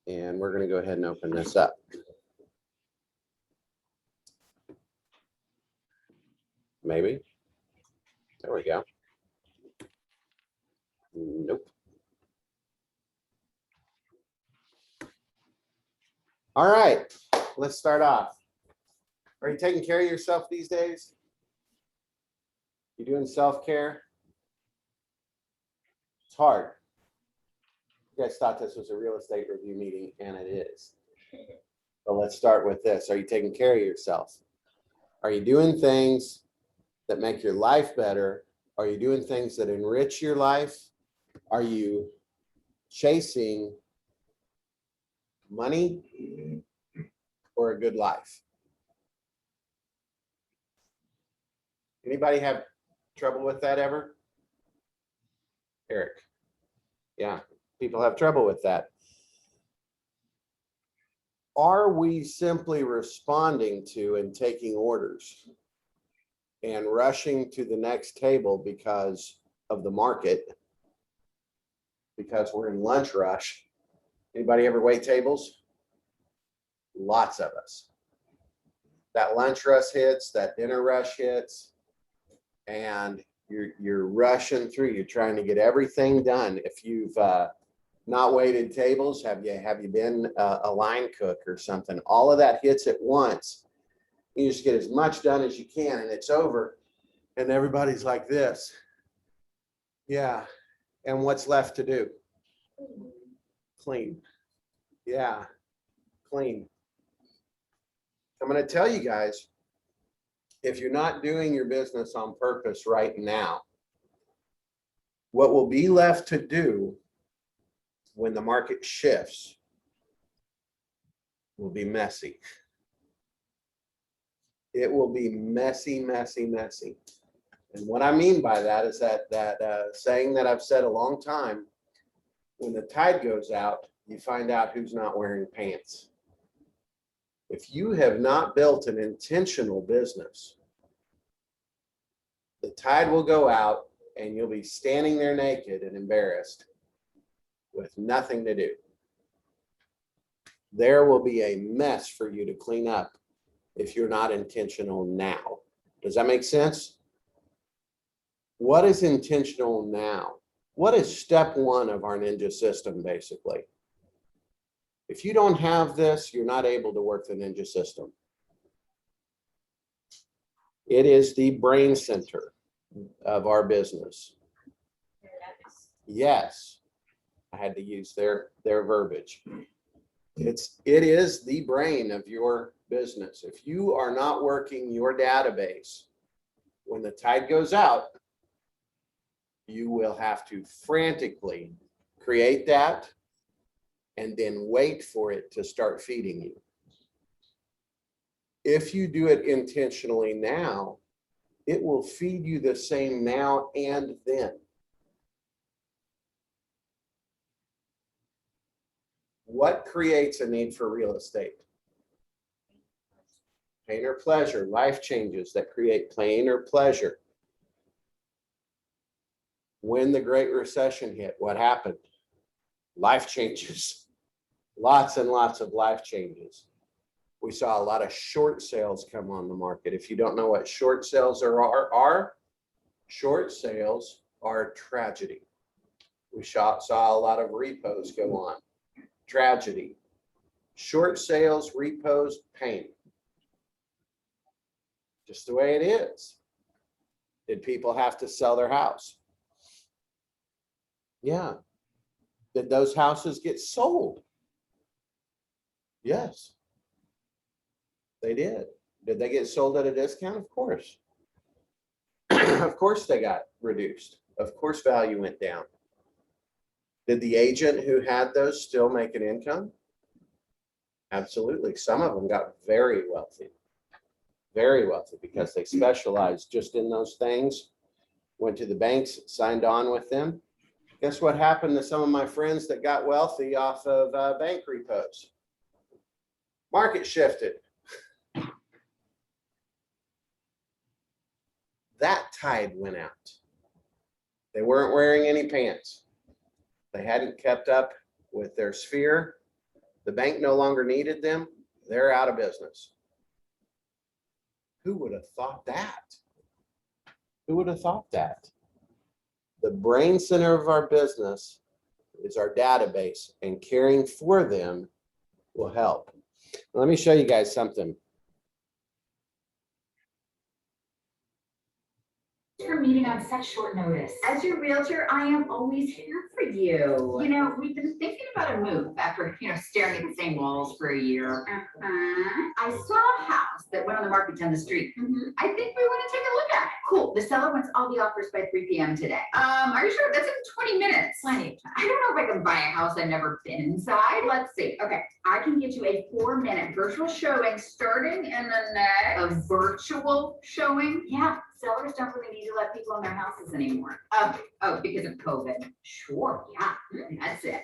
And we're going to go ahead and open this up. Maybe. There we go. Nope. All right, let's start off. Are you taking care of yourself these days? You doing self-care? It's hard. You guys thought this was a real estate review meeting, and it is. But let's start with this. Are you taking care of yourself? Are you doing things that make your life better? Are you doing things that enrich your life? Are you chasing money or a good life? Anybody have trouble with that ever? Eric. Yeah, people have trouble with that. Are we simply responding to and taking orders and rushing to the next table because of the market, because we're in lunch rush? Anybody ever wait tables? Lots of us. That lunch rush hits, that dinner rush hits, and you're rushing through. You're trying to get everything done. If you've not waited tables, have you been a line cook or something? All of that hits at once. You just get as much done as you can, and it's over. And everybody's like this. Yeah. And what's left to do? Clean. Yeah. Clean. I'm going to tell you guys, if you're not doing your business on purpose right now, what will be left to do when the market shifts will be messy. It will be messy, messy, messy. And what I mean by that is that saying that I've said a long time, when the tide goes out, you find out who's not wearing pants. If you have not built an intentional business, the tide will go out and you'll be standing there naked and embarrassed with nothing to do. There will be a mess for you to clean up if you're not intentional now. Does that make sense? What is intentional now? What is step one of our ninja system, basically? If you don't have this, you're not able to work the ninja system. It is the brain center of our business. Yes, I had to use their verbiage. It is the brain of your business. If you are not working your database, when the tide goes out, you will have to frantically create that and then wait for it to start feeding you. If you do it intentionally now, it will feed you the same now and then. What creates a need for real estate? Pain or pleasure, life changes that create pain or pleasure. When the Great Recession hit, what happened? Life changes. Lots and lots of life changes. We saw a lot of short sales come on the market. If you don't know what short sales are short sales are tragedy. We saw a lot of repos go on. Tragedy. Short sales, repos, pain. Just the way it is. Did people have to sell their house? Yeah. Did those houses get sold? Yes. They did. Did they get sold at a discount? Of course. Of course they got reduced. Of course value went down. Did the agent who had those still make an income? Absolutely. Some of them got very wealthy because they specialized just in those things, went to the banks, signed on with them. Guess what happened to some of my friends that got wealthy off of bank repos? Market shifted. That tide went out. They weren't wearing any pants. They hadn't kept up with their sphere. The bank no longer needed them. They're out of business. Who would have thought that? Who would have thought that? The brain center of our business is our database, and caring for them will help. Let me show you guys something. For meeting on such short notice. As your realtor, I am always here for you. You know, we've been thinking about a move after, staring at the same walls for a year. I saw a house that went on the market down the street. I think we want to take a look at it. Cool. The seller wants all the offers by 3 p.m. today. Are you sure? That's in 20 minutes. Plenty of time. I don't know if I can buy a house I've never been inside. Let's see. Okay. I can get you a 4-minute virtual showing starting in the next. A virtual showing? Yeah. Sellers don't really need to let people in their houses anymore. Oh, because of COVID. Sure, yeah, that's it.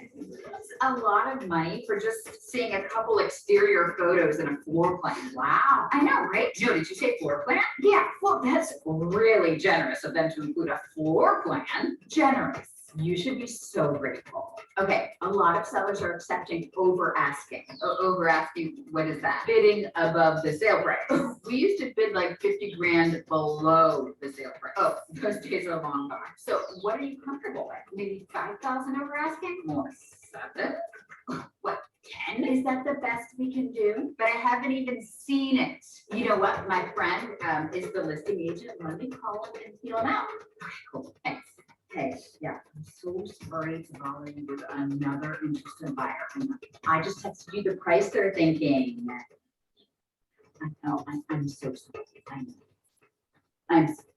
That's a lot of money for just seeing a couple exterior photos and a floor plan. Wow, I know, right? No, did you say floor plan? Yeah, well, that's really generous of them to include a floor plan. Generous. You should be so grateful. Okay, a lot of sellers are accepting over asking. Over asking, what is that? Bidding above the sale price. We used to bid like 50 grand below the sale price. Oh, those days are long gone. So what are you comfortable with? Maybe 5,000 over asking? More 7? What? 10? Is that the best we can do? But I haven't even seen it. You know what? My friend is the listing agent. Let me call him and feel him out. Okay, cool. Thanks. Hey, yeah, I'm so sorry to bother you with another interested buyer. I just texted you the price they're thinking. I know, I'm so sorry. I know. I'm sorry.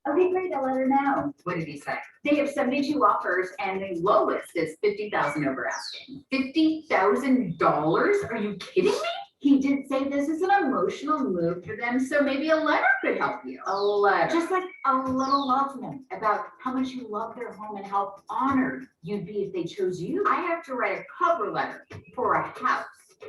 Okay, great, I'll let her know. What did he say? They have 72 offers and the lowest is 50,000 over asking. $50,000? Are you kidding me? He did say this is an emotional move for them, so maybe a letter could help you. A letter. Just like a little love note about how much you love their home and how honored you'd be if they chose you. I have to write a cover letter for a house.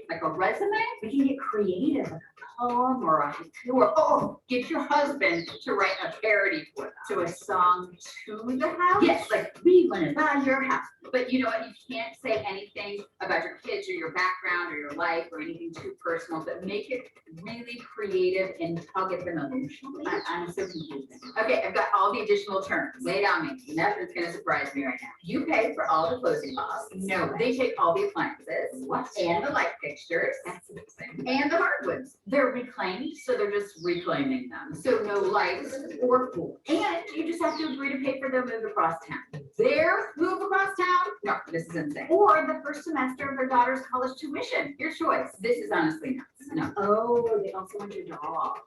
Like a resume? We can get creative, like a poem or a haiku, or get your husband to write a parody for them. So a song to the house? Yes, like we want to buy your house. But you know what? You can't say anything about your kids or your background or your life or anything too personal, but make it really creative and tug at them emotionally. I'm so confused. Okay, I've got all the additional terms. Lay it on me. Nothing's going to surprise me right now. You pay for all the closing costs. No, they take all the appliances. What? And the light fixtures. That's interesting. And the hardwoods. They're reclaimed, so they're just reclaiming them. So no lights or pool. And you just have to agree to pay for their move across town. Their move across town? No, this is insane. Or the first semester of their daughter's college tuition. Your choice. This is honestly nuts. No. Oh, they also want your dog.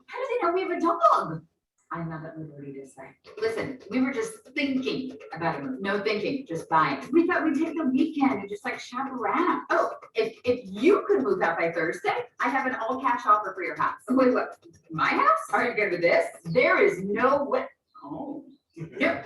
How do they know we have a dog? I love it, liberty to say. Listen, we were just thinking about a move. No thinking, just buying. We thought we'd take the weekend and just like shop around. Oh, if you could move out by Thursday, I have an all cash offer for your house. Wait, what? My house? Are you good with this? There is no way. Oh. No.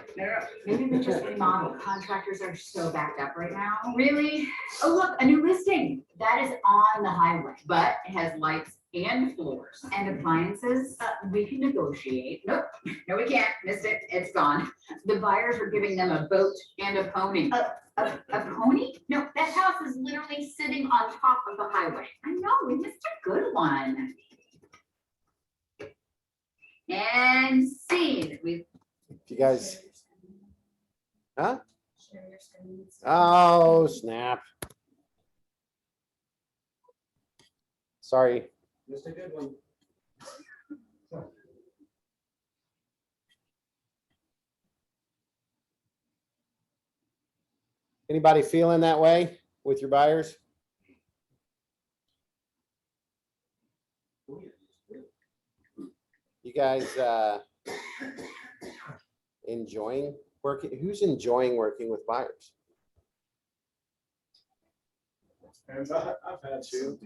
Maybe we just remodel. Contractors are so backed up right now. Really? Oh, look, a new listing. That is on the highway, but it has lights and floors and appliances. We can negotiate. Nope. No, we can't. Missed it. It's gone. The buyers are giving them a boat and a pony. A pony? No, that house is literally sitting on top of the highway. I know. We missed a good one. And scene. You guys, huh? Oh, snap. Sorry. Just a good one. Anybody feeling that way with your buyers? You guys enjoying working? Who's enjoying working with buyers? And I've had two.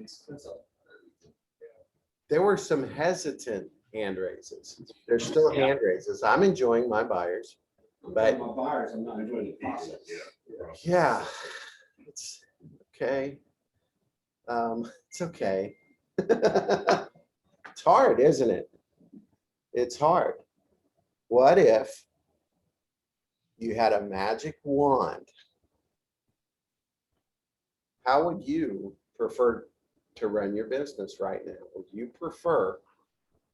There were some hesitant hand raises. There's still hand raises. I'm enjoying my buyers, but my buyers, I'm not enjoying the process. yeah, it's okay. It's okay. It's hard, isn't it? It's hard. What if you had a magic wand? How would you prefer to run your business right now? Would you prefer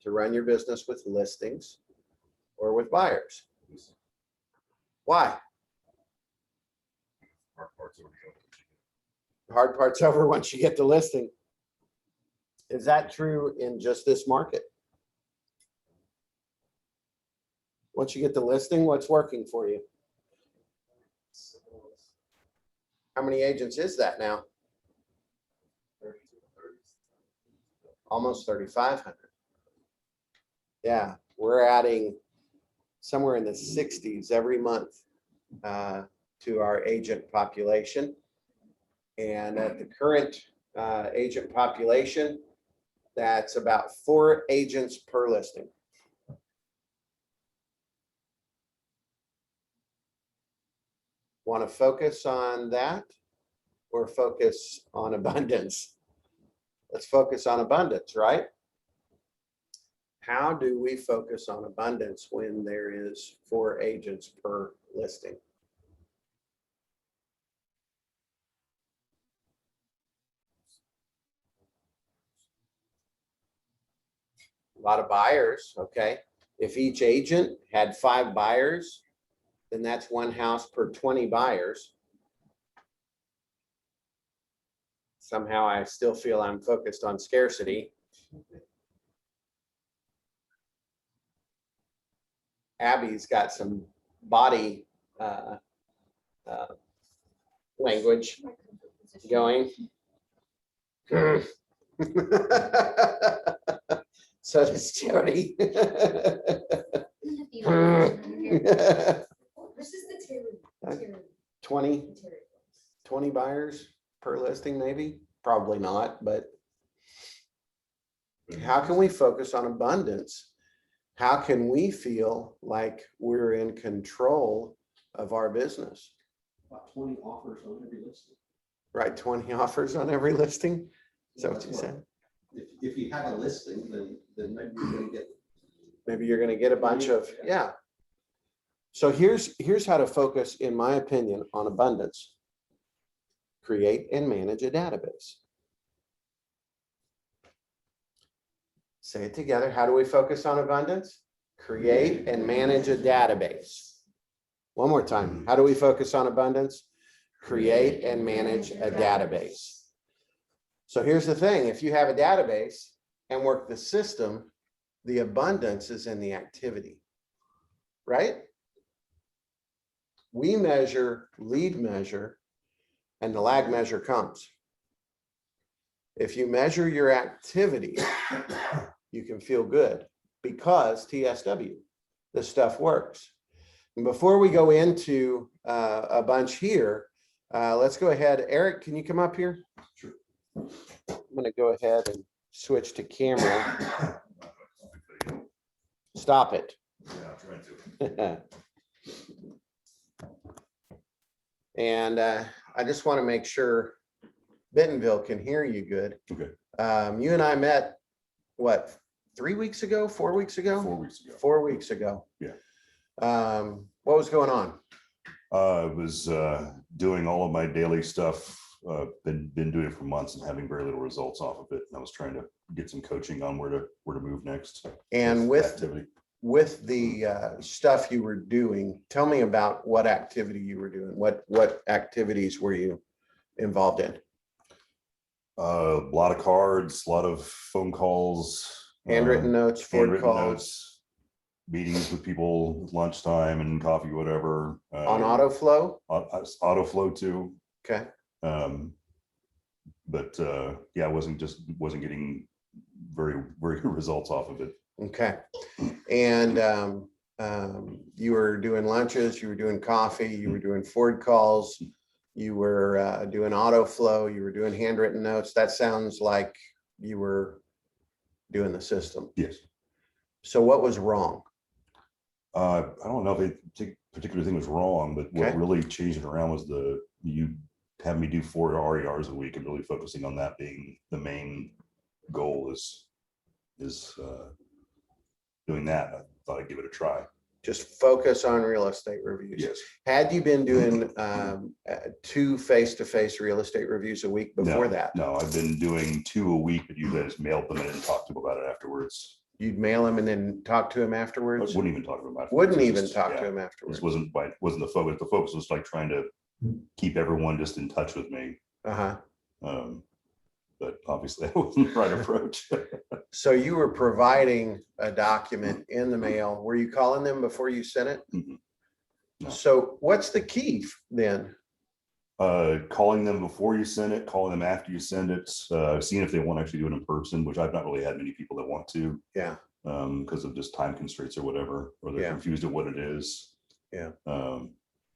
to run your business with listings or with buyers? Why? The hard part's over once you get the listing. Is that true in just this market? Once you get the listing, what's working for you? How many agents is that now? Almost 3,500. Yeah, we're adding somewhere in the 60s every month to our agent population. And at the current agent population, that's about 4 agents per listing. Want to focus on that or focus on abundance? Let's focus on abundance, right? How do we focus on abundance when there is 4 agents per listing? A lot of buyers, okay? If each agent had 5 buyers, then that's 1 house per 20 buyers. Somehow I still feel I'm focused on scarcity. Abby's got some body language going. So does Jody. This is the 20 buyers per listing, maybe? Probably not, but how can we focus on abundance? How can we feel like we're in control of our business? About 20 offers on every listing. Right, 20 offers on every listing? Is that what you said? If you have a listing, then maybe you're gonna get. Maybe you're gonna get a bunch of, yeah. So here's how to focus, in my opinion, on abundance. Create and manage a database. Say it together. How do we focus on abundance? Create and manage a database. One more time. How do we focus on abundance? Create and manage a database. So here's the thing. If you have a database and work the system, the abundance is in the activity, right? We measure lead measure and the lag measure comes. If you measure your activity, you can feel good because TSW, this stuff works. And before we go into a bunch here, let's go ahead. Eric, can you come up here? Sure. I'm going to go ahead and switch to camera. Stop it. Yeah, I'm trying to. And I just want to make sure Bentonville can hear you good. Okay. You and I met, what, 3 weeks ago, 4 weeks ago? 4 weeks ago. 4 weeks ago. Yeah. What was going on? I was doing all of my daily stuff. Been doing it for months and having very little results off of it. And I was trying to get some coaching on where to move next. And Activity. with the stuff you were doing, tell me about what activity you were doing. What activities were you involved in? A lot of cards, a lot of phone calls, Handwritten notes, phone handwritten calls, notes, meetings with people, lunchtime and coffee, whatever. on auto flow? Auto flow too. Okay. But yeah, I wasn't getting very results off of it. Okay. And you were doing lunches, you were doing coffee, you were doing Ford calls, you were doing auto flow, you were doing handwritten notes. That sounds like you were doing the system. Yes. So what was wrong? I don't know if a particular thing was wrong, but what Okay. really changed it around was you have me do 4 RERs a week and really focusing on that being the main goal is doing that. I thought I'd give it a try. Just focus on real estate reviews. Yes. Had you been doing 2 face-to-face real estate reviews a week before No, that? No, I've been doing 2 a week, but you guys mailed them in and talked to them about it afterwards. You'd mail him and then talk to him I afterwards? wouldn't even talk to them afterwards. Wouldn't It's even just- talk yeah, to him afterwards? This wasn't the focus. The focus was like trying to keep everyone just in touch with me. Uh-huh. But obviously that wasn't the right approach. So you were providing a document in the mail. Were you calling them before you sent it? Mhm. No. So what's the key then? Calling them before you send it, calling them after you send it, seeing if they want to actually do it in person, which I've not really had many people that want to. Yeah. Because of just time constraints or whatever, or they're Yeah. confused at what it is. Yeah.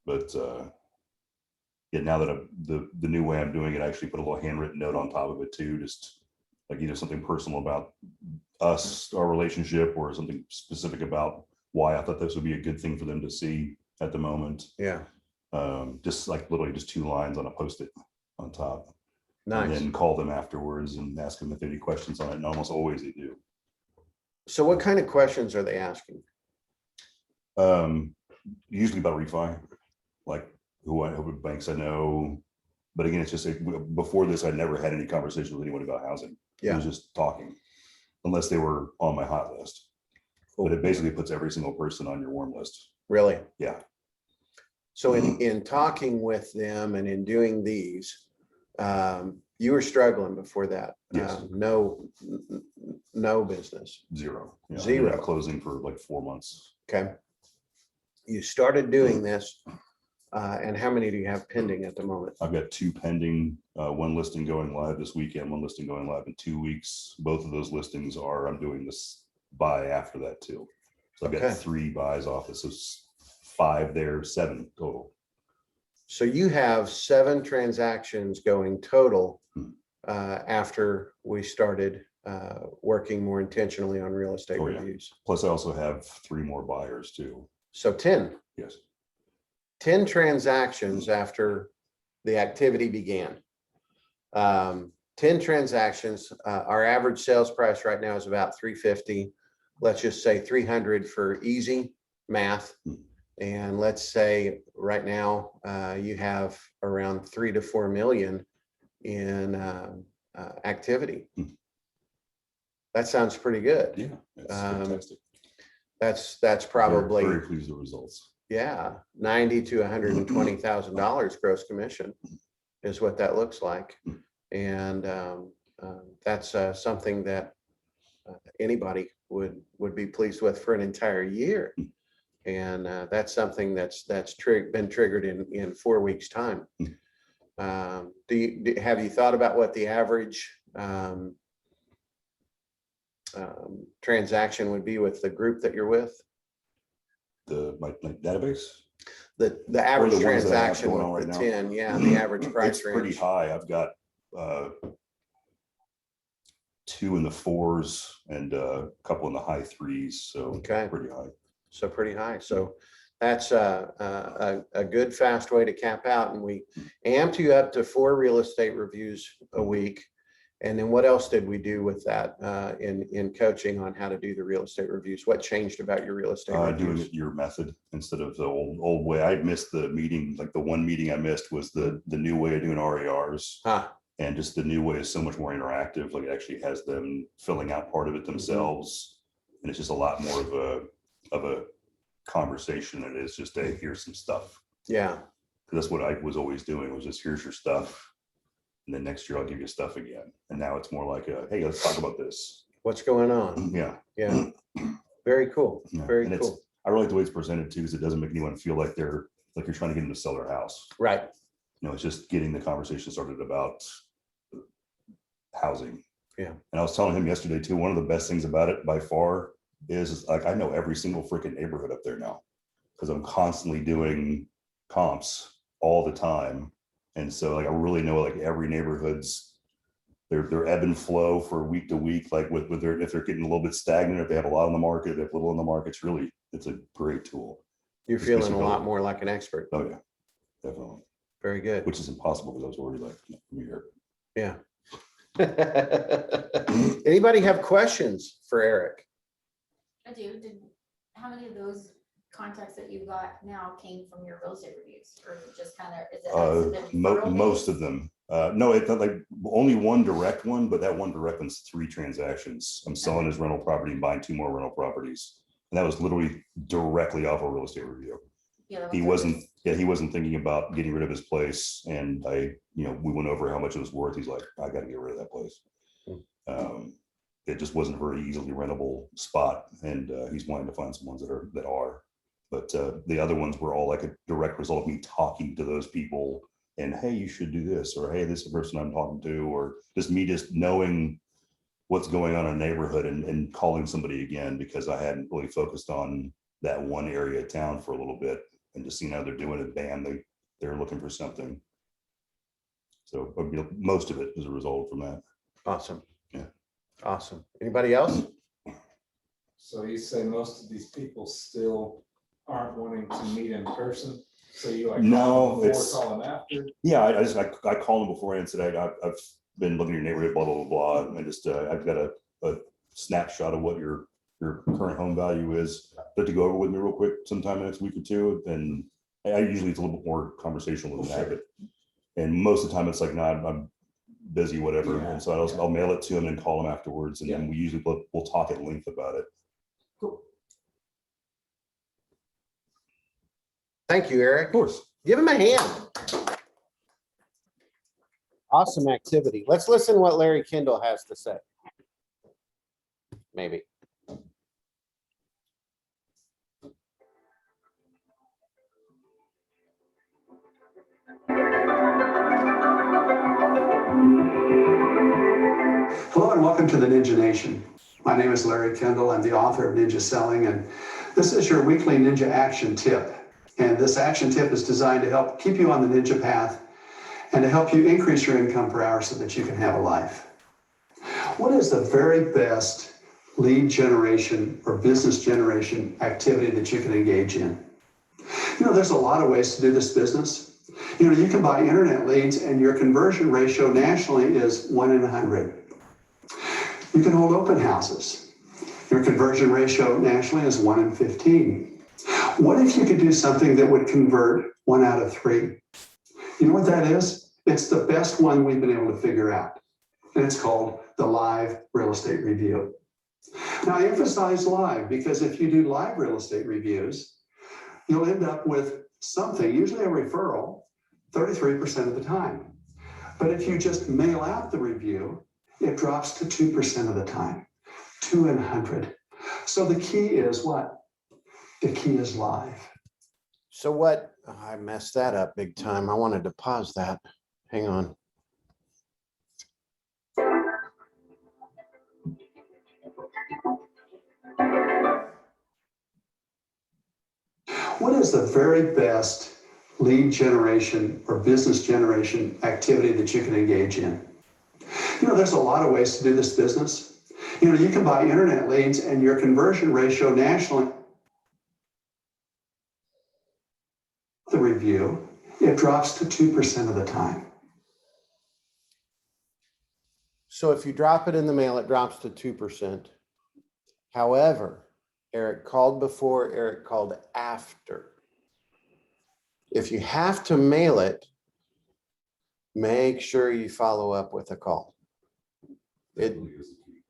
But yeah, now that the new way I'm doing it, I actually put a little handwritten note on top of it too, just like either something personal about us, our relationship, or something specific about why I thought this would be a good thing for them to see at the moment. Yeah. Just like literally just 2 lines on a Post-it on top. And Nice. then call them afterwards and ask them if they have any questions on it. And almost always they do. So what kind of questions are they asking? Usually about refi, like who banks I know. But again, it's just like, before this, I never had any conversation with anyone about housing. It was just talking, unless they were on my hot list. But it basically puts every single person on your warm list. Really? Yeah. So in talking with them and in doing these, you were struggling before that. Yes. No business. Zero. Yeah, Zero. I've been closing for like 4 months. Okay. You started doing this, and how many do you have pending at the moment? I've got 2 pending, 1 listing going live this weekend, 1 listing going live in 2 weeks. Both of those listings I'm doing this buy after that too. So I've got Okay. 3 buys off this. So 5 there, 7 total. So you have 7 transactions going total after we started working more intentionally on real estate Oh, yeah. reviews. Plus I also have 3 more buyers too. So 10 Yes. transactions after the activity began. 10 transactions. Our average sales price right now is about 350. Let's just say 300 for easy math. And let's say right now you have around 3 to 4 million in activity. That sounds pretty good. Yeah, it's fantastic. That's probably, very pleased with the results. yeah, $90,000 to $120,000 gross commission is what that looks like. And that's something that anybody would be pleased with for an entire year. And that's something that's been triggered in 4 weeks' time. Have you thought about what the average transaction would be with the group that you're with? My database? The average the ones that I have transaction going on with the right now? 10, yeah, the average price It's pretty range. high. I've got 2 in the 4s and a couple in the high 3s. So Okay. pretty high. So pretty high. So that's a good fast way to cap out. And we amped you up to 4 real estate reviews a week. And then what else did we do with that in coaching on how to do the real estate reviews? What changed about your real estate Doing reviews? it your method instead of the old way. I missed the meeting. Like the one meeting I missed was the new way of doing RERs. Huh. And just the new way is so much more interactive. Like it actually has them filling out part of it themselves. And it's just a lot more of a conversation. It is just a here's some stuff. Yeah. That's what I was always doing, was just here's your stuff. And then next year I'll give you stuff again. And now it's more like hey, let's talk about this. What's going on? Yeah. Yeah. Very cool. Yeah. Very And cool. I really like the way it's presented too, because it doesn't make anyone feel like you're trying to get them to sell their house. Right. It's just getting the conversation started about housing. Yeah. And I was telling him yesterday too, one of the best things about it by far is like, I know every single freaking neighborhood up there now, because I'm constantly doing comps all the time. And so like, I really know like every neighborhood's their ebb and flow for week to week, like with their, if they're getting a little bit stagnant, if they have a lot on the market, if they have little in the market, it's a great tool. You're Especially feeling a lot building. more like an expert. Oh yeah, definitely. Very good. Which is impossible because I was already like here. Yeah. Anybody have questions for Eric? I do. How many of those contacts that you got now came from your real estate reviews, or is it just kind of, is it? has it been referral Most based? of them. No, it's not like only one direct one, but that one direct one's 3 transactions. I'm selling his rental property and buying 2 more rental properties. And that was literally directly off a real estate review. Yeah, that He one's wasn't, yeah, he wasn't thinking about getting rid of his place. And we went over how much it was worth. He's like, I got to get rid of that place. It just wasn't a very easily rentable spot. And he's wanting to find some ones that are. But the other ones were all like a direct result of me talking to those people and, hey, you should do this, or hey, this is the person I'm talking to, or just me just knowing what's going on in a neighborhood and calling somebody again, because I hadn't really focused on that one area of town for a little bit, and just seeing how they're doing it, bam, they're looking for something. So most of it is a result from that. Awesome. Yeah. Awesome. Anybody else? So you say most of these people still aren't wanting to meet in person? So you like No, call them before, it's- call them after? Yeah, I called him before and said, I've been looking at your neighborhood, blah, blah, blah, blah. And I just, I've got a snapshot of what your current home value is. But to go over with me real quick sometime next week or two, and I usually it's a little bit more conversational than that, but and most of the time it's like, nah, I'm busy, whatever. Yeah, And so I'll mail it to him and call him afterwards. And Yeah. then we usually we'll talk at length about it. Thank you, Eric. Of course. Give him a hand. Awesome activity. Let's listen to what Larry Kendall has to say. Maybe. Hello and welcome to the Ninja Nation. My name is Larry Kendall. I'm the author of Ninja Selling, and this is your weekly Ninja Action Tip. And this action tip is designed to help keep you on the Ninja path and to help you increase your income per hour so that you can have a life. What is the very best lead generation or business generation activity that you can engage in? There's a lot of ways to do this business. You can buy internet leads and your conversion ratio nationally is 1 in 100. You can hold open houses. Your conversion ratio nationally is 1 in 15. What if you could do something that would convert 1 out of 3? You know what that is? It's the best one we've been able to figure out. And it's called the live real estate review. Now I emphasize live because if you do live real estate reviews, you'll end up with something, usually a referral, 33% of the time. But if you just mail out the review, it drops to 2% of the time, 2 in 100. So the key is what? The key is live. So what? I messed that up big time. I wanted to pause that. Hang on. What is the very best lead generation or business generation activity that you can engage in? There's a lot of ways to do this business. You can buy internet leads and your conversion ratio nationally, the review, it drops to 2% of the time. So if you drop it in the mail, it drops to 2%. However, Eric called before, Eric called after. If you have to mail it, make sure you follow up with a call. It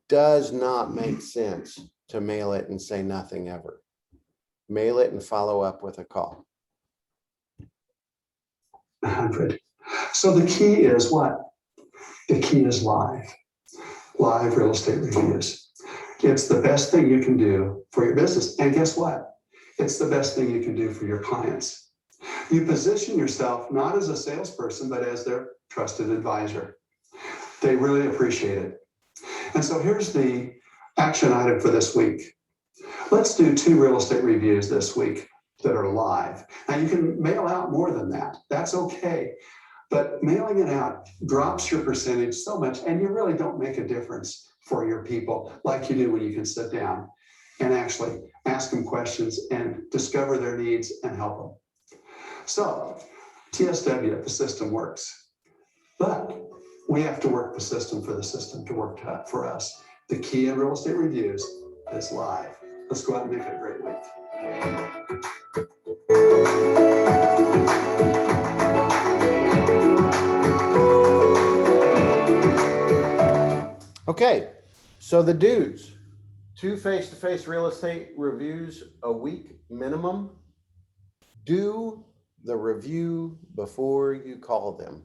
does not make sense to mail it and say nothing ever. Mail it and follow up with a call. 100. So the key is what? The key is live real estate reviews. It's the best thing you can do for your business. And guess what? It's the best thing you can do for your clients. You position yourself not as a salesperson, but as their trusted advisor. They really appreciate it. And so here's the action item for this week. Let's do 2 real estate reviews this week that are live. Now you can mail out more than that. That's okay. But mailing it out drops your percentage so much, and you really don't make a difference for your people like you do when you can sit down and actually ask them questions and discover their needs and help them. So TSW, the system works, but we have to work the system for the system to work for us. The key in real estate reviews is live. Let's go out and make it a great week. Okay, so the dues, 2 face-to-face real estate reviews a week minimum. Do the review before you call them.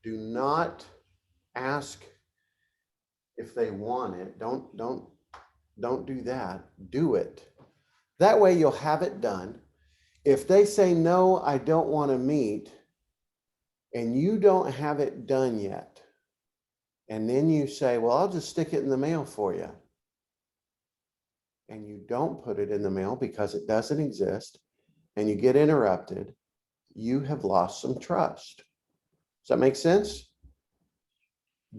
Do not ask if they want it. Don't do that. Do it. That way you'll have it done. If they say, no, I don't want to meet, and you don't have it done yet, and then you say, well, I'll just stick it in the mail for you, and you don't put it in the mail because it doesn't exist, and you get interrupted, you have lost some trust. Does that make sense?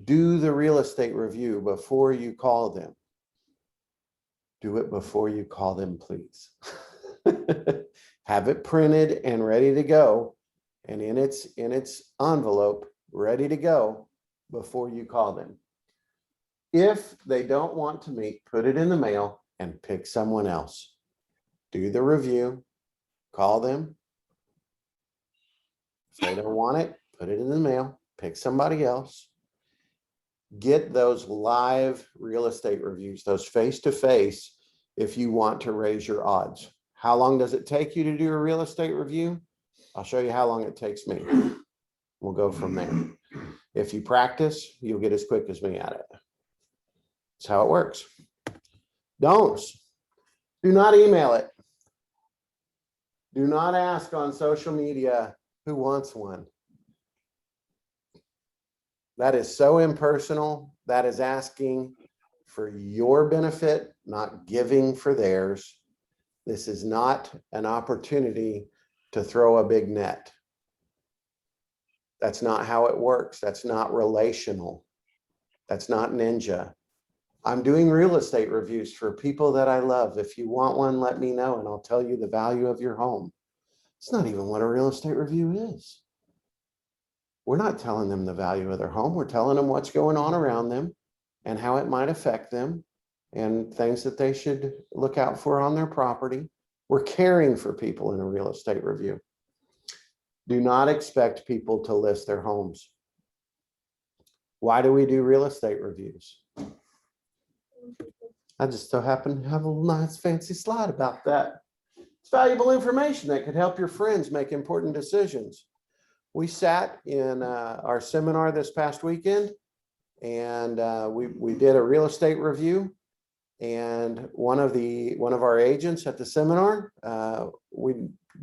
Do the real estate review before you call them. Do it before you call them, please. Have it printed and ready to go, and in its envelope, ready to go before you call them. If they don't want to meet, put it in the mail and pick someone else. Do the review, call them. If they don't want it, put it in the mail, pick somebody else. Get those live real estate reviews, those face-to-face, if you want to raise your odds. How long does it take you to do a real estate review? I'll show you how long it takes me. We'll go from there. If you practice, you'll get as quick as me at it. That's how it works. Don'ts. Do not email it. Do not ask on social media who wants one. That is so impersonal. That is asking for your benefit, not giving for theirs. This is not an opportunity to throw a big net. That's not how it works. That's not relational. That's not ninja. I'm doing real estate reviews for people that I love. If you want one, let me know and I'll tell you the value of your home. It's not even what a real estate review is. We're not telling them the value of their home. We're telling them what's going on around them and how it might affect them and things that they should look out for on their property. We're caring for people in a real estate review. Do not expect people to list their homes. Why do we do real estate reviews? I just so happen to have a nice fancy slide about that. It's valuable information that could help your friends make important decisions. We sat in our seminar this past weekend and we did a real estate review, and one of our agents at the seminar, we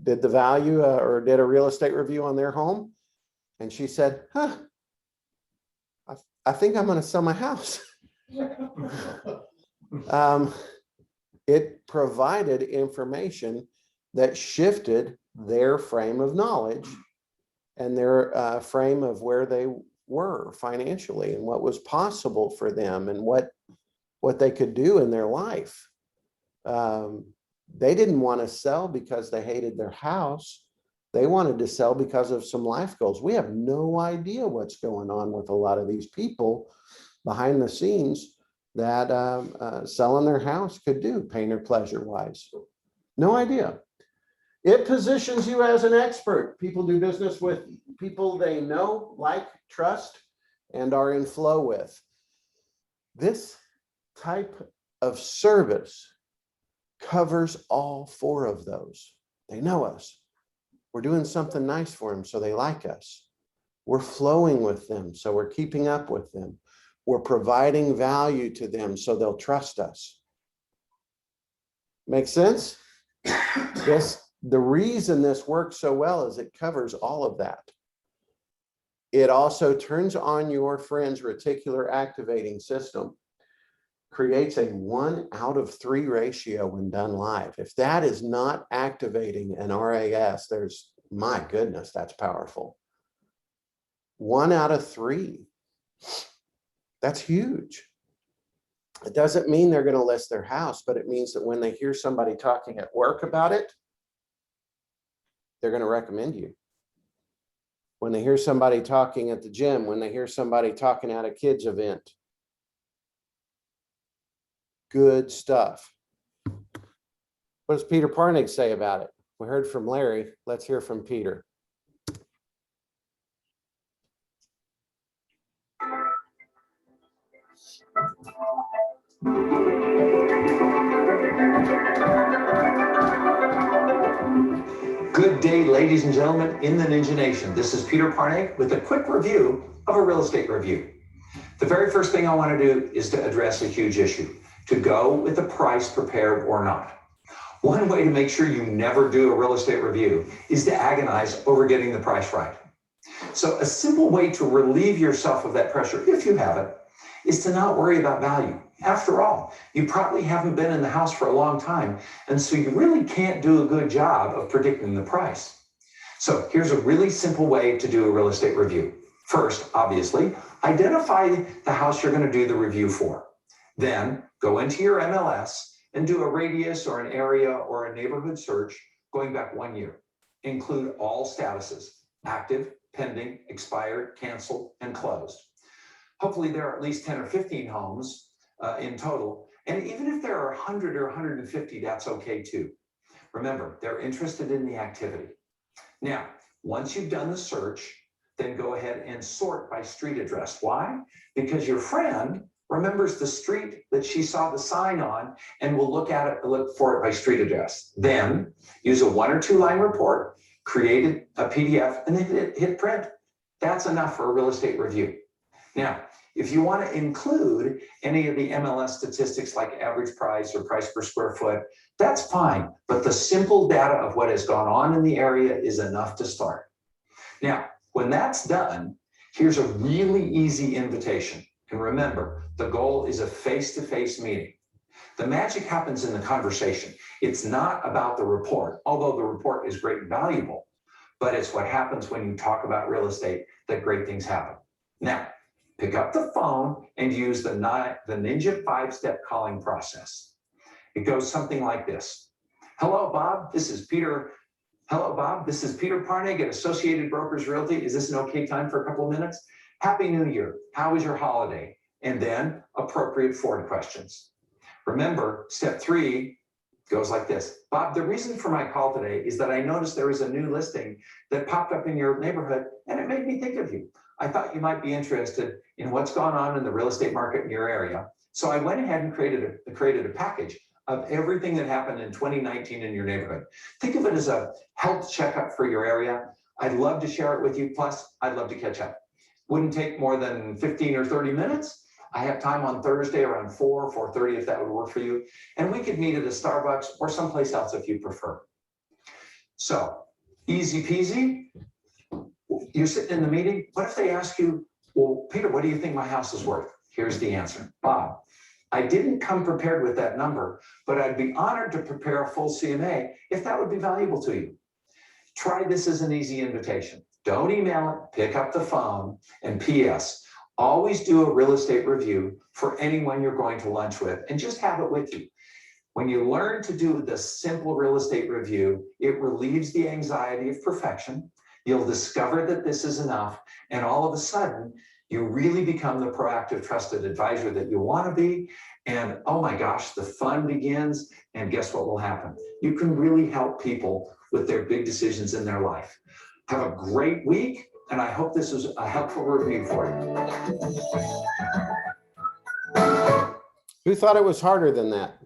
did the value or did a real estate review on their home, and she said, I think I'm going to sell my house. It provided information that shifted their frame of knowledge and their frame of where they were financially and what was possible for them and what they could do in their life. They didn't want to sell because they hated their house. They wanted to sell because of some life goals. We have no idea what's going on with a lot of these people behind the scenes that selling their house could do, pain or pleasure wise. No idea. It positions you as an expert. People do business with people they know, like, trust, and are in flow with. This type of service covers all 4 of those. They know us. We're doing something nice for them, so they like us. We're flowing with them, so we're keeping up with them. We're providing value to them, so they'll trust us. Make sense? The reason this works so well is it covers all of that. It also turns on your friend's reticular activating system, creates a 1 out of 3 ratio when done live. If that is not activating an RAS, my goodness, that's powerful. 1 out of 3. That's huge. It doesn't mean they're going to list their house, but it means that when they hear somebody talking at work about it, they're going to recommend you. When they hear somebody talking at the gym, when they hear somebody talking at a kids event, good stuff. What does Peter Parnig say about it? We heard from Larry. Let's hear from Peter. Good day, ladies and gentlemen in the Ninja Nation. This is Peter Parnig with a quick review of a real estate review. The very first thing I want to do is to address a huge issue, to go with the price prepared or not. One way to make sure you never do a real estate review is to agonize over getting the price right. So a simple way to relieve yourself of that pressure, if you have it, is to not worry about value. After all, you probably haven't been in the house for a long time, and so you really can't do a good job of predicting the price. So here's a really simple way to do a real estate review. First, obviously, identify the house you're going to do the review for. Then go into your MLS and do a radius or an area or a neighborhood search going back 1 year. Include all statuses: active, pending, expired, canceled, and closed. Hopefully there are at least 10 or 15 homes in total. And even if there are 100 or 150, that's okay too. Remember, they're interested in the activity. Now, once you've done the search, then go ahead and sort by street address. Why? Because your friend remembers the street that she saw the sign on and will look for it by street address. Then use a 1 or 2 line report, create a PDF, and then hit print. That's enough for a real estate review. Now, if you want to include any of the MLS statistics like average price or price per square foot, that's fine. But the simple data of what has gone on in the area is enough to start. Now, when that's done, here's a really easy invitation. And remember, the goal is a face-to-face meeting. The magic happens in the conversation. It's not about the report, although the report is great and valuable, but it's what happens when you talk about real estate that great things happen. Now, pick up the phone and use the Ninja 5-step calling process. It goes something like this. Hello, Bob. This is Peter. Hello, Bob. This is Peter Parnig at Associated Brokers Realty. Is this an okay time for a couple of minutes? Happy New Year. How was your holiday? And then appropriate forward questions. Remember, step 3 goes like this. Bob, the reason for my call today is that I noticed there is a new listing that popped up in your neighborhood, and it made me think of you. I thought you might be interested in what's gone on in the real estate market in your area. So I went ahead and created a package of everything that happened in 2019 in your neighborhood. Think of it as a health checkup for your area. I'd love to share it with you. Plus, I'd love to catch up. Wouldn't take more than 15 or 30 minutes. I have time on Thursday around 4:30 if that would work for you. And we could meet at a Starbucks or someplace else if you prefer. So easy peasy. You're sitting in the meeting. What if they ask you, well, Peter, what do you think my house is worth? Here's the answer. Bob, I didn't come prepared with that number, but I'd be honored to prepare a full CMA if that would be valuable to you. Try this as an easy invitation. Don't email it, pick up the phone, and P.S. Always do a real estate review for anyone you're going to lunch with and just have it with you. When you learn to do the simple real estate review, it relieves the anxiety of perfection. You'll discover that this is enough, and all of a sudden, you really become the proactive, trusted advisor that you want to be. And oh my gosh, the fun begins. And guess what will happen? You can really help people with their big decisions in their life. Have a great week, and I hope this was a helpful review for you. Who thought it was harder than that?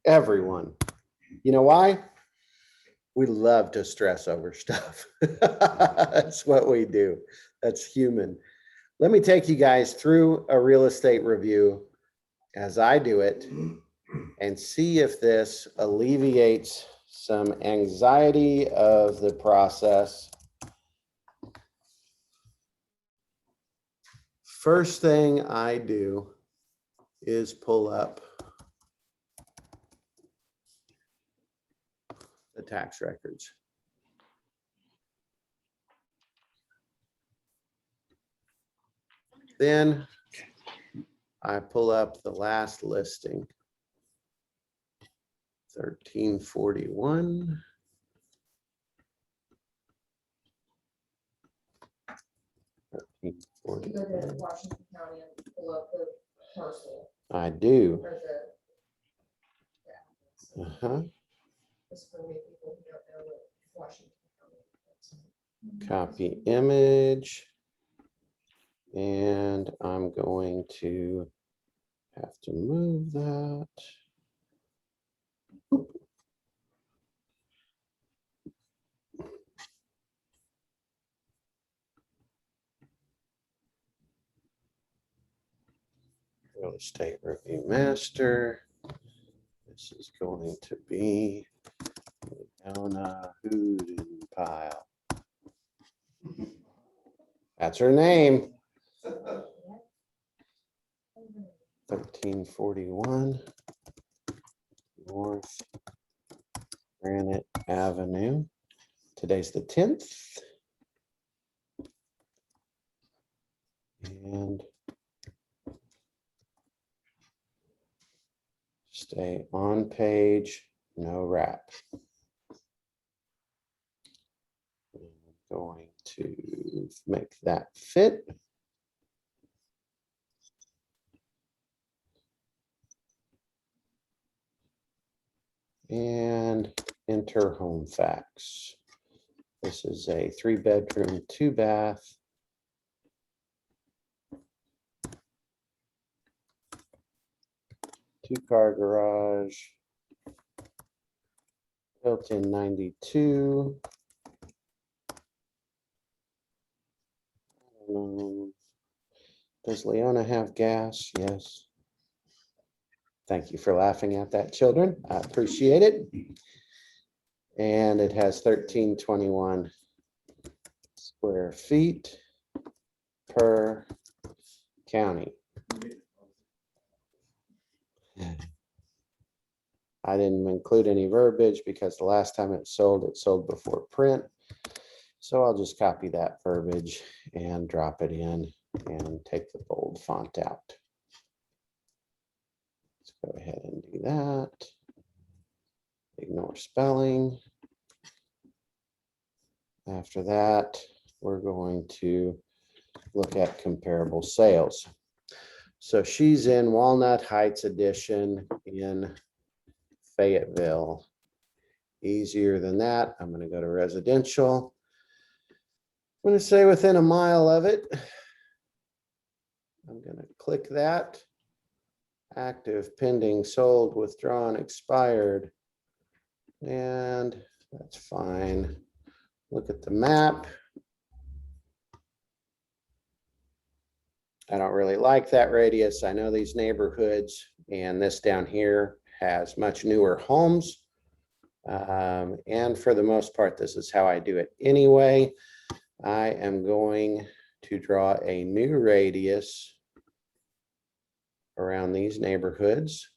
Everyone. You know why? We love to stress over stuff. That's what we do. That's human. Let me take you guys through a real estate review as I do it and see if this alleviates some anxiety of the process. First thing I do is pull up the tax records. Then I pull up the last listing, 1341. You go to Washington County and pull up the parcel. I do. for the. Yeah. Uh-huh. Just for maybe people who don't know what Washington County is. Copy image. And I'm going to have to move that. Real estate review master. This is going to be Leona Hoodoo Pile. That's her name. 1341 North Granite Avenue. Today's the 10th. And stay on page, no wrap. I'm going to make that fit. And enter home facts. This is a 3-bedroom, 2-bath. Two-car garage. Built in 92. Does Leona have gas? Yes. Thank you for laughing at that, children. I appreciate it. And it has 1321 square feet per county. I didn't include any verbiage because the last time it sold before print. So I'll just copy that verbiage and drop it in and take the bold font out. Let's go ahead and do that. Ignore spelling. After that, we're going to look at comparable sales. So she's in Walnut Heights Edition in Fayetteville. Easier than that. I'm going to go to residential. I'm going to say within a mile of it. I'm going to click that. Active, pending, sold, withdrawn, expired. And that's fine. Look at the map. I don't really like that radius. I know these neighborhoods, and this down here has much newer homes. And for the most part, this is how I do it anyway. I am going to draw a new radius around these neighborhoods.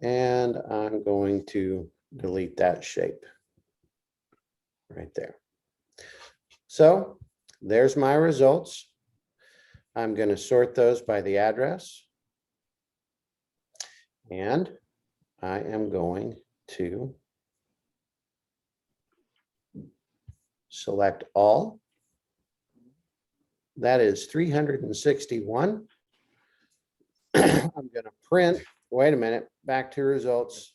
And I'm going to delete that shape right there. So there's my results. I'm going to sort those by the address. And I am going to select all. That is 361. I'm going to print. Wait a minute, back to results.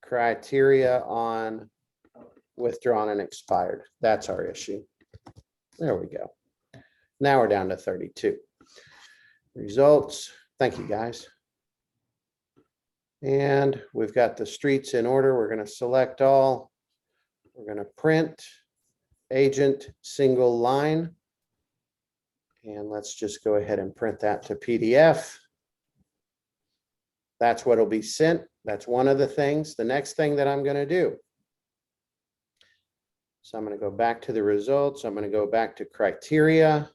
Criteria on withdrawn and expired. That's our issue. There we go. Now we're down to 32. Results. Thank you, guys. And we've got the streets in order. We're going to select all. We're going to print agent single line. And let's just go ahead and print that to PDF. That's what will be sent. That's one of the things. The next thing that I'm going to do. So I'm going to go back to the results. I'm going to go back to criteria.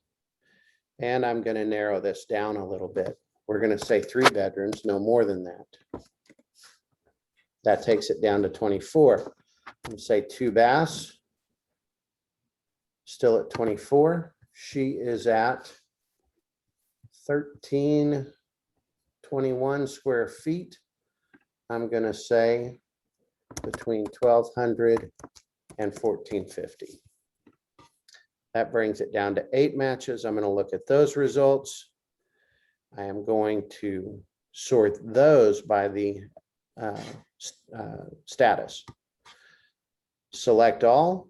And I'm going to narrow this down a little bit. We're going to say 3 bedrooms, no more than that. That takes it down to 24. I'm going to say 2 baths. Still at 24. She is at 1321 square feet. I'm going to say between 1,200 and 1,450. That brings it down to 8 matches. I'm going to look at those results. I am going to sort those by the status. Select all,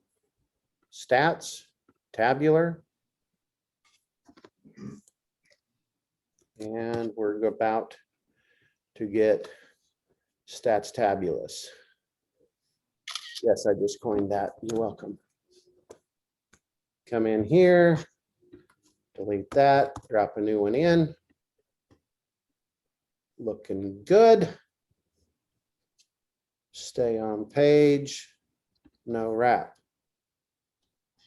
stats, tabular. And we're about to get stats tabulous. Yes, I just coined that. You're welcome. Come in here, delete that, drop a new one in. Looking good. Stay on page, no wrap.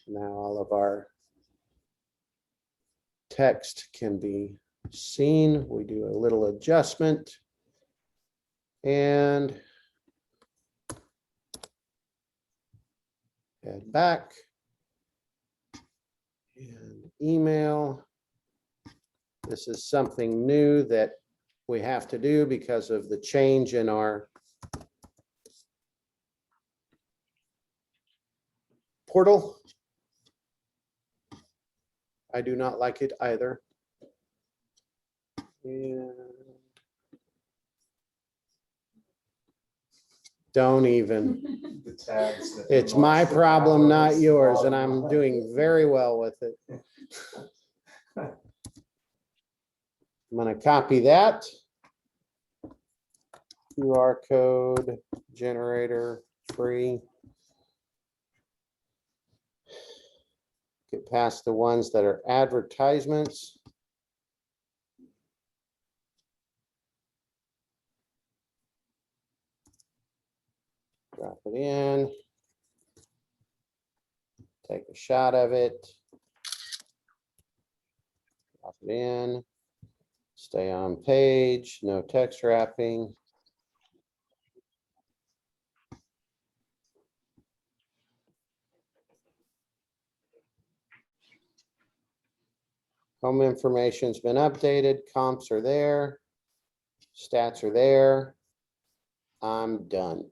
Now all of our text can be seen. We do a little adjustment and head back and email. This is something new that we have to do because of the change in our portal. I do not like it either. And don't even. The tags that It's my launch the problem, not hours, yours, all and of I'm that. doing very well with it. I'm gonna copy that. QR code generator free. Get past the ones that are advertisements. Drop it in. Take a shot of it. Drop it in. Stay on page, no text wrapping. Home information's been updated, comps are there, stats are there. I'm done.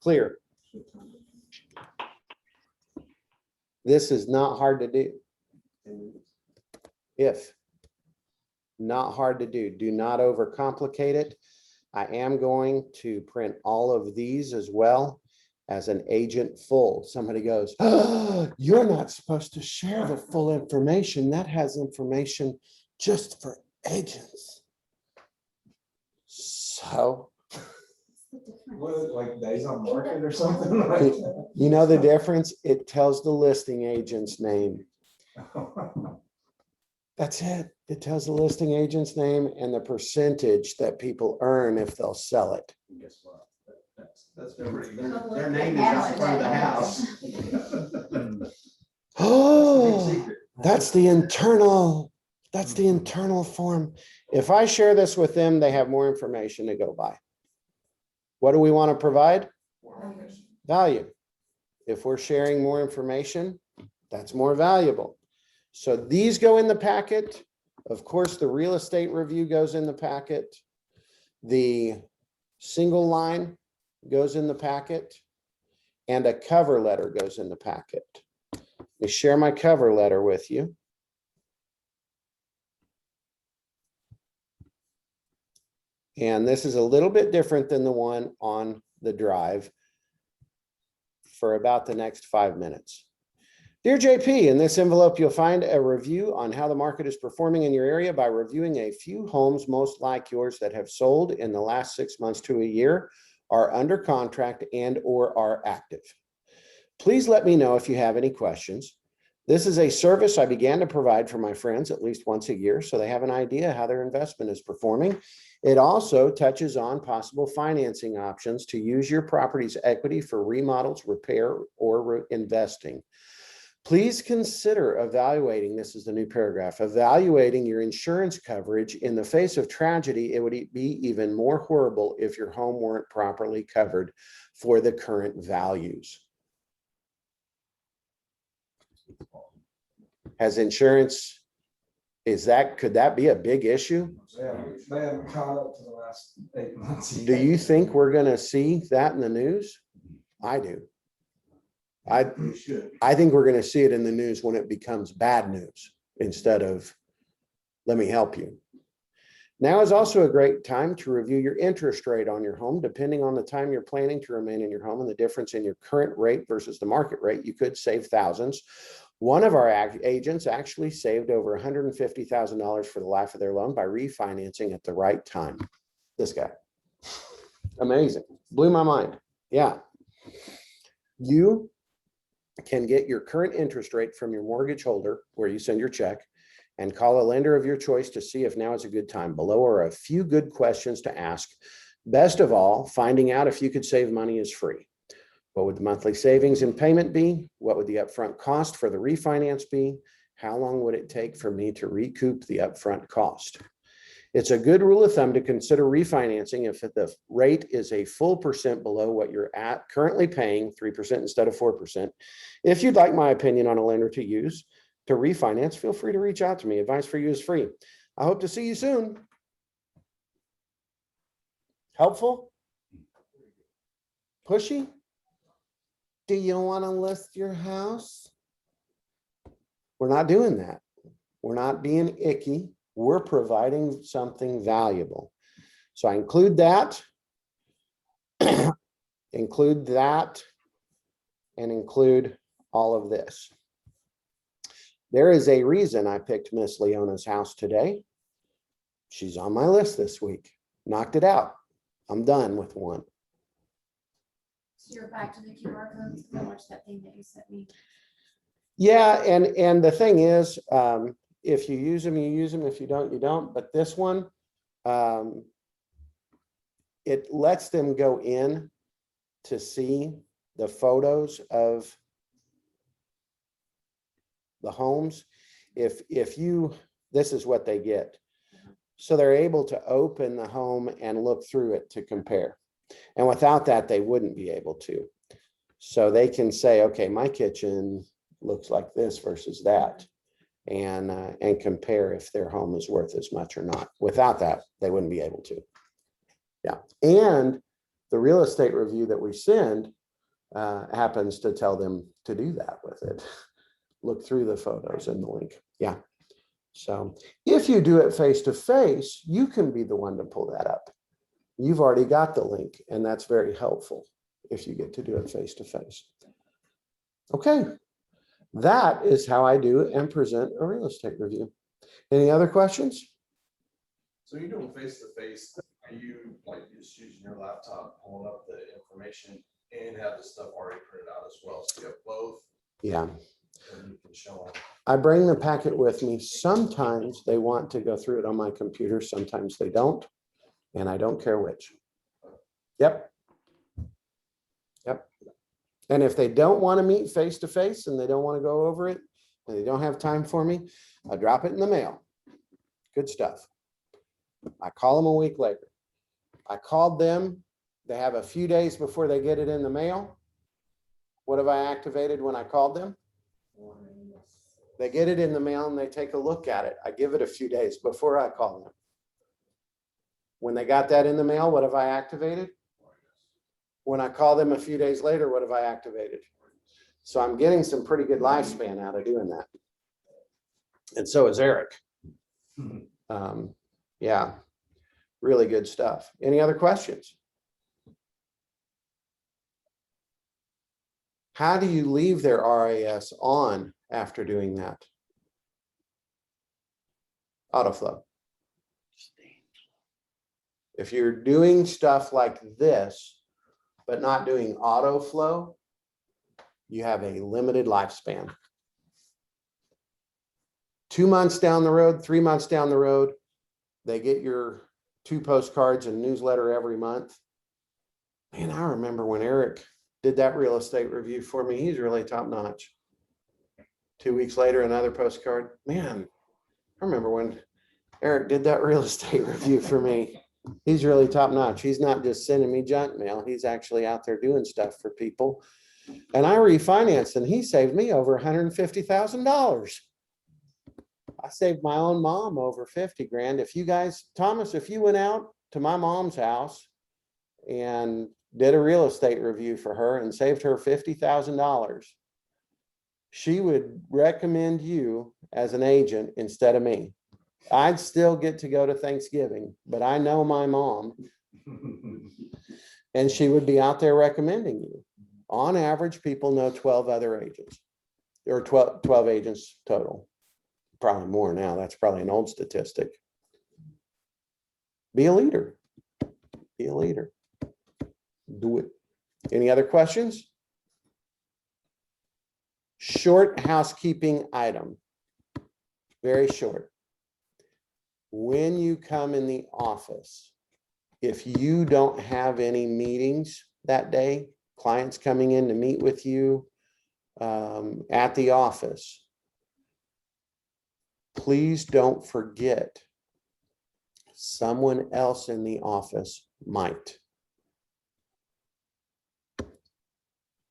Clear. This is not hard to do. If not hard to do, do not overcomplicate it. I am going to print all of these as well as an agent full. Somebody goes, oh, you're not supposed to share the full information. That has information just for agents. So, What is it, like days on market or something like that? you know the difference? It tells the listing agent's name. That's it. It tells the listing agent's name and the percentage that people earn if they'll sell it. Guess what? That's their name is out in front of the house. Oh, that's the internal form. If I share this with them, they have more information to go by. What do we want to provide? Value. If we're sharing more information, that's more valuable. So these go in the packet. Of course, the real estate review goes in the packet. The single line goes in the packet. And a cover letter goes in the packet. Let me share my cover letter with you. And this is a little bit different than the one on the drive for about the next 5 minutes. Dear JP, in this envelope, you'll find a review on how the market is performing in your area by reviewing a few homes most like yours that have sold in the last 6 months to a year, are under contract and or are active. Please let me know if you have any questions. This is a service I began to provide for my friends at least once a year, so they have an idea how their investment is performing. It also touches on possible financing options to use your property's equity for remodels, repair, or investing. Please consider evaluating, this is the new paragraph, evaluating your insurance coverage. In the face of tragedy, it would be even more horrible if your home weren't properly covered for the current values. Has insurance, could that be a big issue? They haven't caught up to the last 8 months. Do you think we're gonna see that in the news? I do. You should. I think we're going to see it in the news when it becomes bad news instead of, let me help you. Now is also a great time to review your interest rate on your home. Depending on the time you're planning to remain in your home and the difference in your current rate versus the market rate, you could save thousands. One of our agents actually saved over $150,000 for the life of their loan by refinancing at the right time. This guy. Amazing. Blew my mind. Yeah. You can get your current interest rate from your mortgage holder where you send your check and call a lender of your choice to see if now is a good time. Below are a few good questions to ask. Best of all, finding out if you could save money is free. What would the monthly savings and payment be? What would the upfront cost for the refinance be? How long would it take for me to recoup the upfront cost? It's a good rule of thumb to consider refinancing if the rate is a full percent below what you're currently paying, 3% instead of 4%. If you'd like my opinion on a lender to use to refinance, feel free to reach out to me. Advice for you is free. I hope to see you soon. Helpful? Pushy? Do you want to list your house? We're not doing that. We're not being icky. We're providing something valuable. So I include that, include that, and include all of this. There is a reason I picked Miss Leona's house today. She's on my list this week. Knocked it out. I'm done with one. So you're back to the QR codes. I watched that thing that you sent me. Yeah, and the thing is, if you use them, you use them. If you don't, you don't. But this one, it lets them go in to see the photos of the homes. If you, this is what they get. So they're able to open the home and look through it to compare. And without that, they wouldn't be able to. So they can say, okay, my kitchen looks like this versus that, and compare if their home is worth as much or not. Without that, they wouldn't be able to. Yeah. And the real estate review that we send happens to tell them to do that with it. Look through the photos and the link. Yeah. So if you do it face to face, you can be the one to pull that up. You've already got the link, and that's very helpful if you get to do it face to face. Okay. That is how I do and present a real estate review. Any other questions? So you're doing face to face, are you like just using your laptop, pulling up the information and have the stuff already printed out as well? So you have both. Yeah. And you can show them. I bring the packet with me. Sometimes they want to go through it on my computer. Sometimes they don't. And I don't care which. Yep. Yep. And if they don't want to meet face to face and they don't want to go over it and they don't have time for me, I drop it in the mail. Good stuff. I call them a week later. I called them. They have a few days before they get it in the mail. What have I activated when I called them? They get it in the mail and they take a look at it. I give it a few days before I call them. When they got that in the mail, what have I activated? When I call them a few days later, what have I activated? So I'm getting some pretty good lifespan out of doing that. And so is Eric. Yeah, really good stuff. Any other questions? How do you leave their RAS on after doing that? Autoflow. If you're doing stuff like this, but not doing autoflow, you have a limited lifespan. 2 months down the road, 3 months down the road, they get your 2 postcards and newsletter every month. Man, I remember when Eric did that real estate review for me. He's really top notch. 2 weeks later, another postcard. Man, I remember when Eric did that real estate review for me. He's really top notch. He's not just sending me junk mail. He's actually out there doing stuff for people. And I refinanced and he saved me over $150,000. I saved my own mom over 50 grand. If you guys, Thomas, if you went out to my mom's house and did a real estate review for her and saved her $50,000, she would recommend you as an agent instead of me. I'd still get to go to Thanksgiving, but I know my mom, and she would be out there recommending you. On average, people know 12 other agents, or 12 agents total. Probably more now. That's probably an old statistic. Be a leader. Be a leader. Do it. Any other questions? Short housekeeping item. Very short. When you come in the office, if you don't have any meetings that day, clients coming in to meet with you at the office, please don't forget someone else in the office might.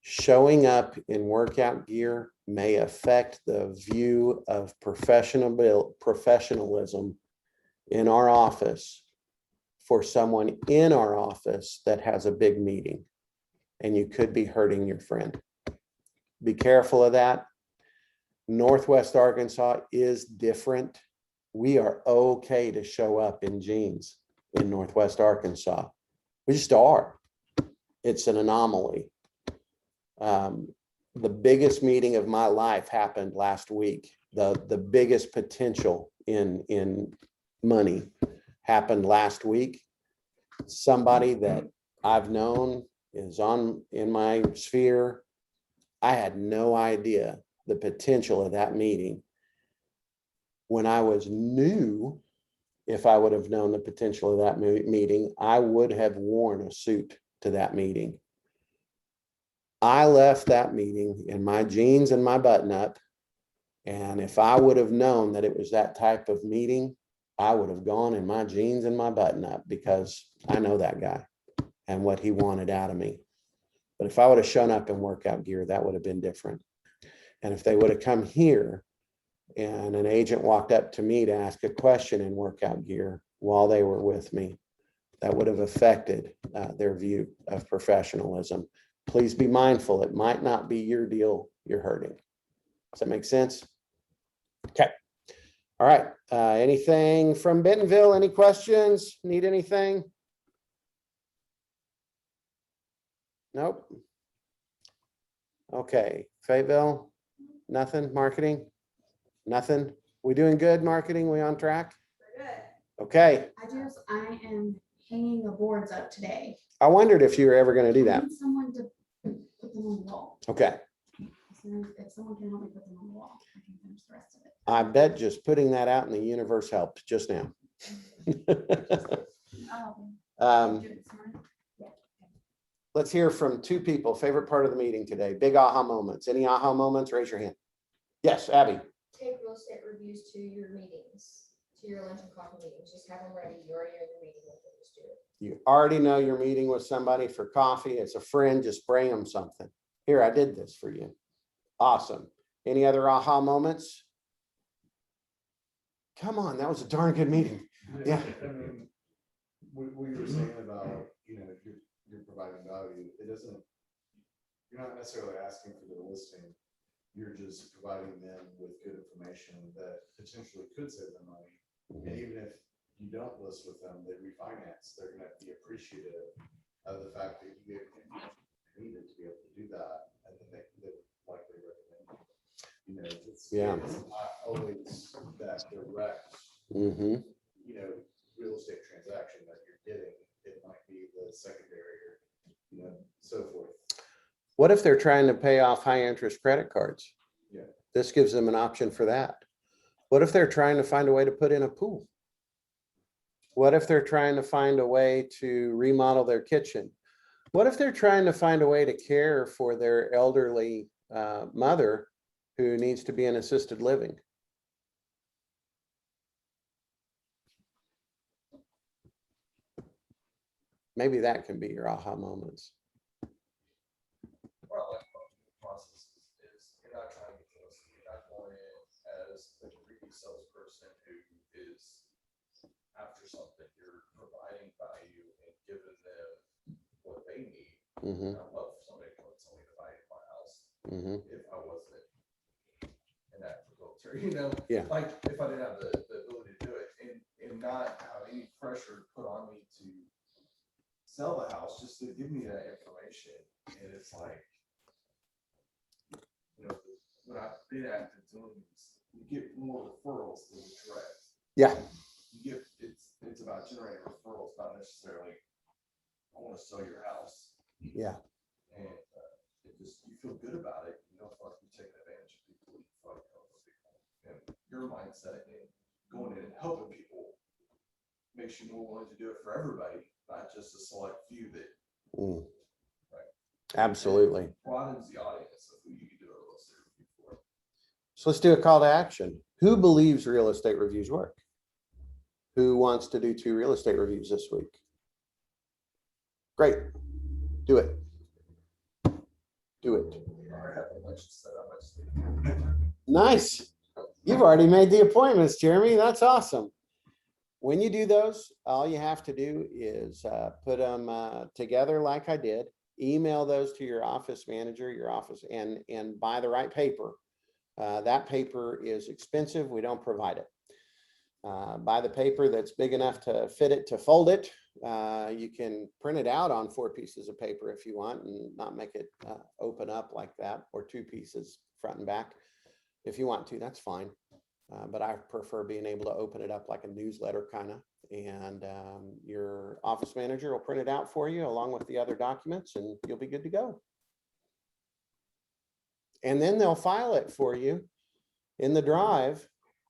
Showing up in workout gear may affect the view of professionalism in our office for someone in our office that has a big meeting, and you could be hurting your friend. Be careful of that. Northwest Arkansas is different. We are okay to show up in jeans in Northwest Arkansas. We just are. It's an anomaly. The biggest meeting of my life happened last week. The biggest potential in money happened last week. Somebody that I've known is in my sphere. I had no idea the potential of that meeting. When I was new, if I would have known the potential of that meeting, I would have worn a suit to that meeting. I left that meeting in my jeans and my button up. And if I would have known that it was that type of meeting, I would have gone in my jeans and my button up, because I know that guy and what he wanted out of me. But if I would have shown up in workout gear, that would have been different. And if they would have come here and an agent walked up to me to ask a question in workout gear while they were with me, that would have affected their view of professionalism. Please be mindful. It might not be your deal you're hurting. Does that make sense? Okay. All right. Anything from Bentonville? Any questions? Need anything? Nope. Okay. Fayetteville? Nothing? Marketing? Nothing? We doing good marketing? We on track? We're good. Okay. I am hanging the boards up today. I wondered if you were ever going to do I that. need someone to put them on the wall. Okay. So if someone can help me put them on the wall, I can finish the rest of it. I bet just putting that out in the universe helped just now. Do it tomorrow? Yeah. Let's hear from two people. Favorite part of the meeting today? Big aha moments. Any aha moments? Raise your hand. Yes, Abby. Take real estate reviews to your meetings, to your lunch and coffee meetings. Just have them ready. You already know your meeting with them. Just do it. You already know you're meeting with somebody for coffee. It's a friend. Just bring them something. Here, I did this for you. Awesome. Any other aha moments? Come on, that was a darn good meeting. Yeah. I mean, what you were saying about, you're providing value, you're not necessarily asking for their listing. You're just providing them with good information that potentially could save them money. And even if you don't list with them, they refinance, they're gonna be appreciative of the fact that you gave them the information they needed to be able to do that. And then they likely recommend you. It's not always that direct, real estate transaction that you're getting. It might be the secondary or, so forth. What if they're trying to pay off high interest credit cards? Yeah. This gives them an option for that. What if they're trying to find a way to put in a pool? What if they're trying to find a way to remodel their kitchen? What if they're trying to find a way to care for their elderly mother who needs to be in assisted living? Maybe that can be your aha moments. What I like about the process is you're not trying to get to listen. You're not going in as the greedy salesperson who is after something. You're providing value and giving them what they need. I'd love for somebody to come and tell me to buy my house if I wasn't better, you know? Yeah. Like, if I didn't have the ability to do it, and not have any pressure put on me to sell the house, just to give me that information, and it's like, you know, when I've been active doing this, you get more referrals than direct. Yeah. You get, it's about generating referrals, not necessarily, I want to sell your house. Yeah. And it just, you feel good about it, you don't fuck you taking advantage of people, you fuck over people. And your mindset and going in and helping people makes you more willing to do it for everybody, not just a select few that. Mm. Right. Absolutely. It broadens the audience of who you can do a real estate review for. So let's do a call to action. Who believes real estate reviews work? Who wants to do 2 real estate reviews this week? Great. Do it. Do it. I have a bunch of set up, I just need- Nice. You've already made the appointments, Jeremy. That's awesome. When you do those, all you have to do is put them together like I did. Email those to your office manager, your office, and buy the right paper. That paper is expensive. We don't provide it. Buy the paper that's big enough to fit it, to fold it. You can print it out on 4 pieces of paper if you want and not make it open up like that, or 2 pieces front and back. If you want to, that's fine. But I prefer being able to open it up like a newsletter kind of, and your office manager will print it out for you along with the other documents, and you'll be good to go. And then they'll file it for you in the drive.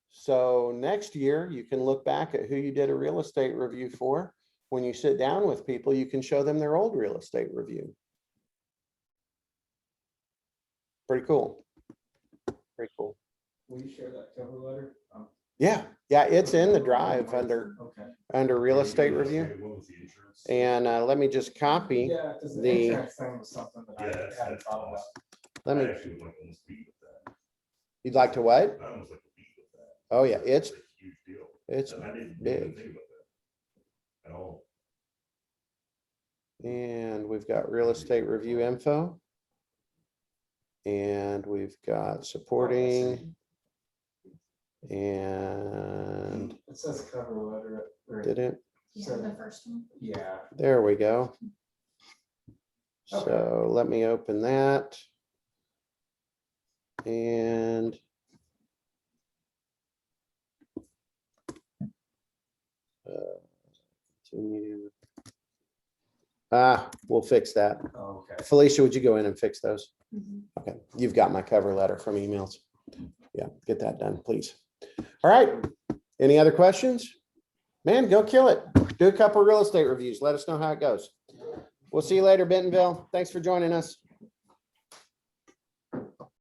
So next year you can look back at who you did a real estate review for. When you sit down with people, you can show them their old real estate review. Pretty cool. Pretty cool. Will you share that cover letter? Yeah, it's in the drive under Okay. real estate review. What was the insurance? And let me just copy. Yeah, because the The- insurance thing was something that Yeah, I that's hadn't thought about. Let I me, actually would like to almost beat with that. you'd like to what? I almost like to beat with that. Oh yeah, it's a huge deal. it's And I didn't big. even think about that at all. And we've got real estate review info. And we've got supporting. And It says cover letter. or- did it? Yeah, the first one. Yeah. There we go. Okay. So let me open that. And continue. We'll fix that. Okay. Felicia, would you go in and fix those? Mhm. Okay, you've got my cover letter from emails. Yeah, get that done, please. All right, any other questions? Man, go kill it. Do a couple real estate reviews. Let us know how it goes. We'll see you later, Bentonville. Thanks for joining us.